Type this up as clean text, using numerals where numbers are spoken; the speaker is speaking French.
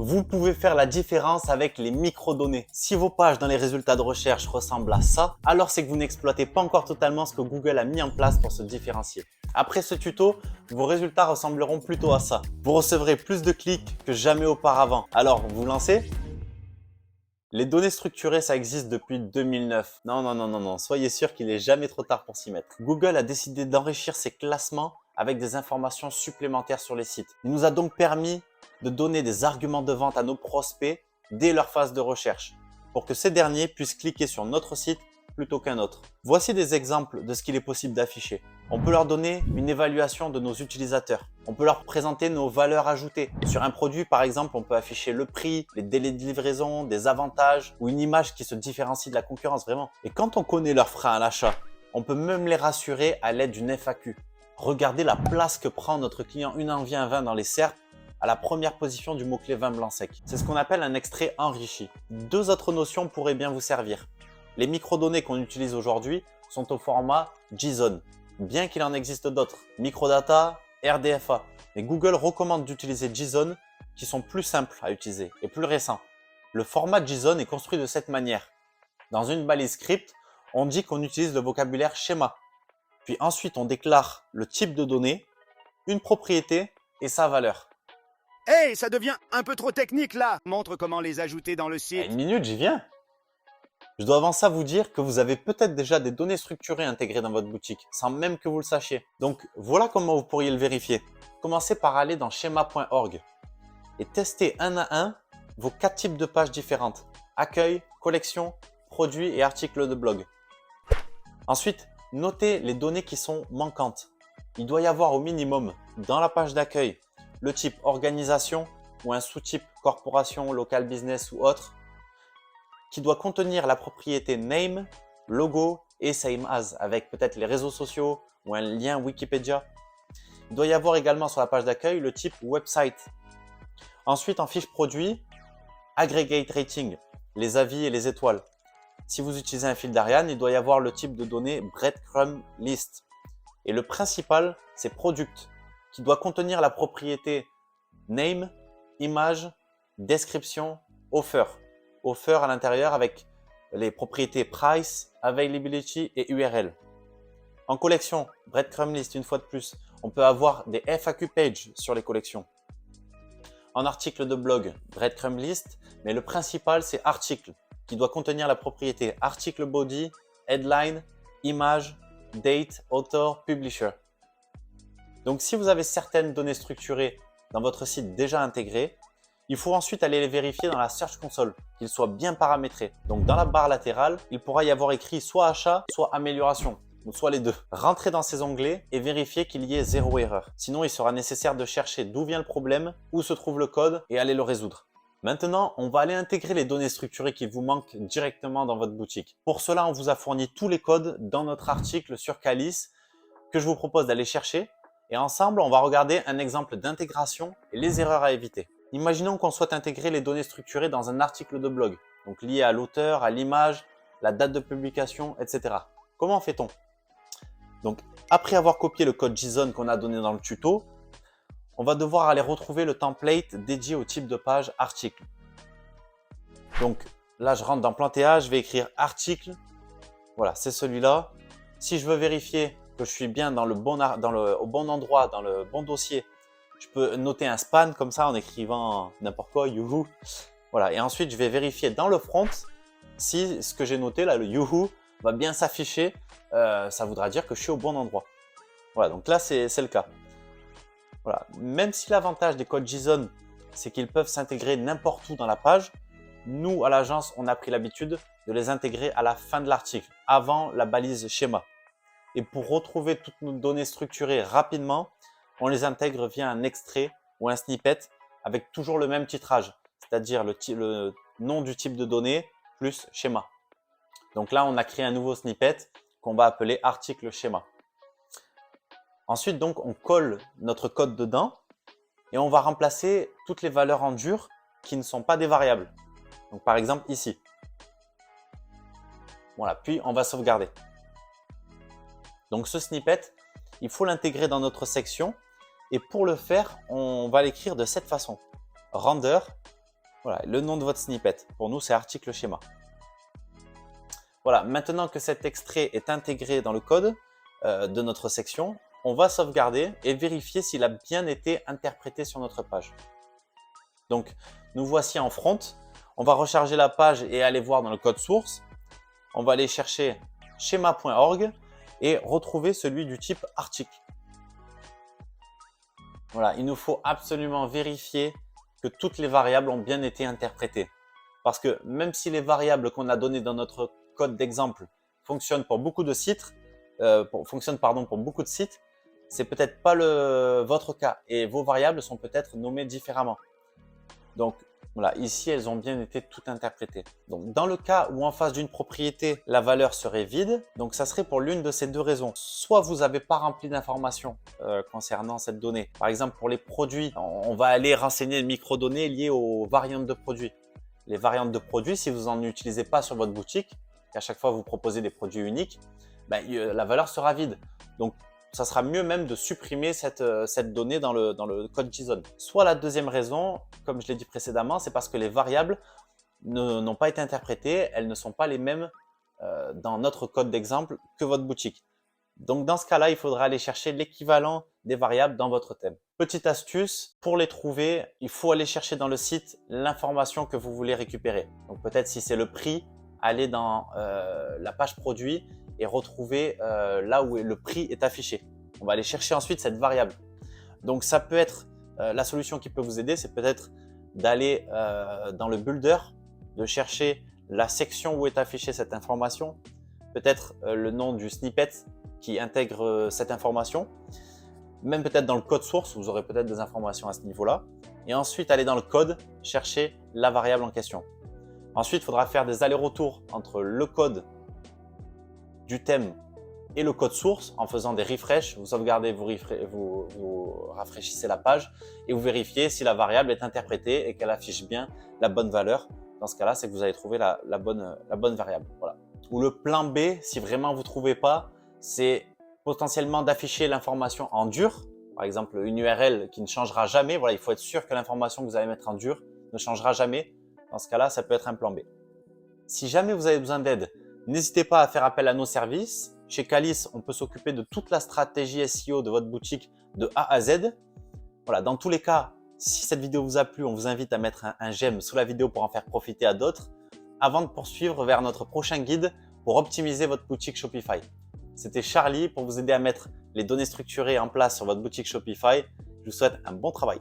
Vous pouvez faire la différence avec les microdonnées. Si vos pages dans les résultats de recherche ressemblent à ça, alors c'est que vous n'exploitez pas encore totalement ce que Google a mis en place pour se différencier. Après ce tuto, vos résultats ressembleront plutôt à ça. Vous recevrez plus de clics que jamais auparavant. Alors, vous lancez ? Les données structurées, ça existe depuis 2009. Non, soyez sûr qu'il n'est jamais trop tard pour s'y mettre. Google a décidé d'enrichir ses classements avec des informations supplémentaires sur les sites. Il nous a donc permis de donner des arguments de vente à nos prospects dès leur phase de recherche, pour que ces derniers puissent cliquer sur notre site plutôt qu'un autre. Voici des exemples de ce qu'il est possible d'afficher. On peut leur donner une évaluation de nos utilisateurs. On peut leur présenter nos valeurs ajoutées. Sur un produit, par exemple, on peut afficher le prix, les délais de livraison, des avantages ou une image qui se différencie de la concurrence vraiment. Et quand on connaît leurs freins à l'achat, on peut même les rassurer à l'aide d'une FAQ. Regardez la place que prend notre client une envie un vin dans les SERP à la première position du mot-clé vin blanc sec. C'est ce qu'on appelle un extrait enrichi. Deux autres notions pourraient bien vous servir. Les microdonnées qu'on utilise aujourd'hui sont au format JSON, bien qu'il en existe d'autres, microdata, RDFA. Mais Google recommande d'utiliser JSON qui sont plus simples à utiliser et plus récents. Le format JSON est construit de cette manière. Dans une balise script, on dit qu'on utilise le vocabulaire schéma. Puis ensuite, on déclare le type de données, une propriété et sa valeur. Hey, ça devient un peu trop technique là. Montre comment les ajouter dans le site. Une minute, j'y viens. Je dois avant ça vous dire que vous avez peut-être déjà des données structurées intégrées dans votre boutique, sans même que vous le sachiez. Donc voilà comment vous pourriez le vérifier. Commencez par aller dans schema.org et tester un à un vos 4 types de pages différentes. Accueil, collection, produits et articles de blog. Ensuite, notez les données qui sont manquantes. Il doit y avoir au minimum dans la page d'accueil le type organisation ou un sous-type corporation, local business ou autre, qui doit contenir la propriété name, logo et same as, avec peut-être les réseaux sociaux ou un lien Wikipédia. Il doit y avoir également sur la page d'accueil le type website. Ensuite, en fiche produit, aggregate rating, les avis et les étoiles. Si vous utilisez un fil d'Ariane, il doit y avoir le type de données breadcrumb list. Et le principal, c'est product, qui doit contenir la propriété name, image, description, offer. Offer à l'intérieur avec les propriétés price, availability et URL. En collection, breadcrumb list une fois de plus, on peut avoir des FAQ pages sur les collections. En article de blog, breadcrumb list, mais le principal c'est article, qui doit contenir la propriété article body, headline, image, date, author, publisher. Donc si vous avez certaines données structurées dans votre site déjà intégrées, il faut ensuite aller les vérifier dans la Search Console, qu'ils soient bien paramétrés. Donc dans la barre latérale, il pourra y avoir écrit soit achat, soit amélioration, ou soit les deux. Rentrez dans ces onglets et vérifiez qu'il y ait 0 erreur. Sinon, il sera nécessaire de chercher d'où vient le problème, où se trouve le code et aller le résoudre. Maintenant, on va aller intégrer les données structurées qui vous manquent directement dans votre boutique. Pour cela, on vous a fourni tous les codes dans notre article sur Calice que je vous propose d'aller chercher. Et ensemble, on va regarder un exemple d'intégration et les erreurs à éviter. Imaginons qu'on souhaite intégrer les données structurées dans un article de blog, donc lié à l'auteur, à l'image, la date de publication, etc. Comment fait-on? Donc, après avoir copié le code JSON qu'on a donné dans le tuto, on va devoir aller retrouver le template dédié au type de page article. Donc là, je rentre dans plan TA, je vais écrire article. Voilà, c'est celui-là. Si je veux vérifier que je suis bien au bon endroit, dans le bon dossier, je peux noter un span comme ça en écrivant n'importe quoi, youhou. Voilà, et ensuite je vais vérifier dans le front si ce que j'ai noté là, le youhou, va bien s'afficher. Ça voudra dire que je suis au bon endroit. Voilà, donc là c'est le cas. Voilà. Même si l'avantage des codes JSON, c'est qu'ils peuvent s'intégrer n'importe où dans la page, nous à l'agence, on a pris l'habitude de les intégrer à la fin de l'article, avant la balise schéma. Et pour retrouver toutes nos données structurées rapidement, on les intègre via un extrait ou un snippet avec toujours le même titrage, c'est-à-dire le nom du type de données plus schéma. Donc là, on a créé un nouveau snippet qu'on va appeler article schéma. Ensuite, donc, on colle notre code dedans et on va remplacer toutes les valeurs en dur qui ne sont pas des variables. Donc, par exemple, ici. Voilà, puis on va sauvegarder. Donc, ce snippet, il faut l'intégrer dans notre section. Et pour le faire, on va l'écrire de cette façon. Render Voilà, le nom de votre snippet. Pour nous, c'est article schéma. Voilà, maintenant que cet extrait est intégré dans le code de notre section, on va sauvegarder et vérifier s'il a bien été interprété sur notre page. Donc, nous voici en front. On va recharger la page et aller voir dans le code source. On va aller chercher schéma.org et retrouver celui du type article. Voilà, il nous faut absolument vérifier que toutes les variables ont bien été interprétées. Parce que même si les variables qu'on a données dans notre code d'exemple fonctionnent pour beaucoup de sites, pour beaucoup de sites, c'est peut-être pas votre cas et vos variables sont peut-être nommées différemment. Donc voilà, ici elles ont bien été toutes interprétées. Donc dans le cas où en face d'une propriété, la valeur serait vide, donc ça serait pour l'une de ces deux raisons. Soit vous n'avez pas rempli d'informations concernant cette donnée. Par exemple pour les produits, on va aller renseigner les microdonnées liées aux variantes de produits. Les variantes de produits, si vous n'en utilisez pas sur votre boutique, qu'à chaque fois vous proposez des produits uniques, la valeur sera vide. Donc ça sera mieux même de supprimer cette donnée dans le code JSON. Soit la deuxième raison, comme je l'ai dit précédemment, c'est parce que les variables n'ont pas été interprétées, elles ne sont pas les mêmes dans notre code d'exemple que votre boutique. Donc dans ce cas-là, il faudra aller chercher l'équivalent des variables dans votre thème. Petite astuce, pour les trouver, il faut aller chercher dans le site l'information que vous voulez récupérer. Donc peut-être si c'est le prix, aller dans la page produit et retrouver là où le prix est affiché. On va aller chercher ensuite cette variable. Donc ça peut être la solution qui peut vous aider, c'est peut-être d'aller dans le builder, de chercher la section où est affichée cette information, peut-être le nom du snippet qui intègre cette information, même peut-être dans le code source, vous aurez peut-être des informations à ce niveau-là, et ensuite aller dans le code, chercher la variable en question. Ensuite, il faudra faire des allers-retours entre le code du thème et le code source en faisant des refresh. Vous sauvegardez, vous rafraîchissez la page et vous vérifiez si la variable est interprétée et qu'elle affiche bien la bonne valeur. Dans ce cas-là, c'est que vous avez trouvé la bonne variable. Voilà. Ou le plan B, si vraiment vous ne trouvez pas, c'est potentiellement d'afficher l'information en dur. Par exemple, une URL qui ne changera jamais. Voilà, il faut être sûr que l'information que vous allez mettre en dur ne changera jamais. Dans ce cas-là, ça peut être un plan B. Si jamais vous avez besoin d'aide, n'hésitez pas à faire appel à nos services. Chez Calis, on peut s'occuper de toute la stratégie SEO de votre boutique de A à Z. Voilà, dans tous les cas, si cette vidéo vous a plu, on vous invite à mettre un j'aime sous la vidéo pour en faire profiter à d'autres avant de poursuivre vers notre prochain guide pour optimiser votre boutique Shopify. C'était Charlie pour vous aider à mettre les données structurées en place sur votre boutique Shopify. Je vous souhaite un bon travail.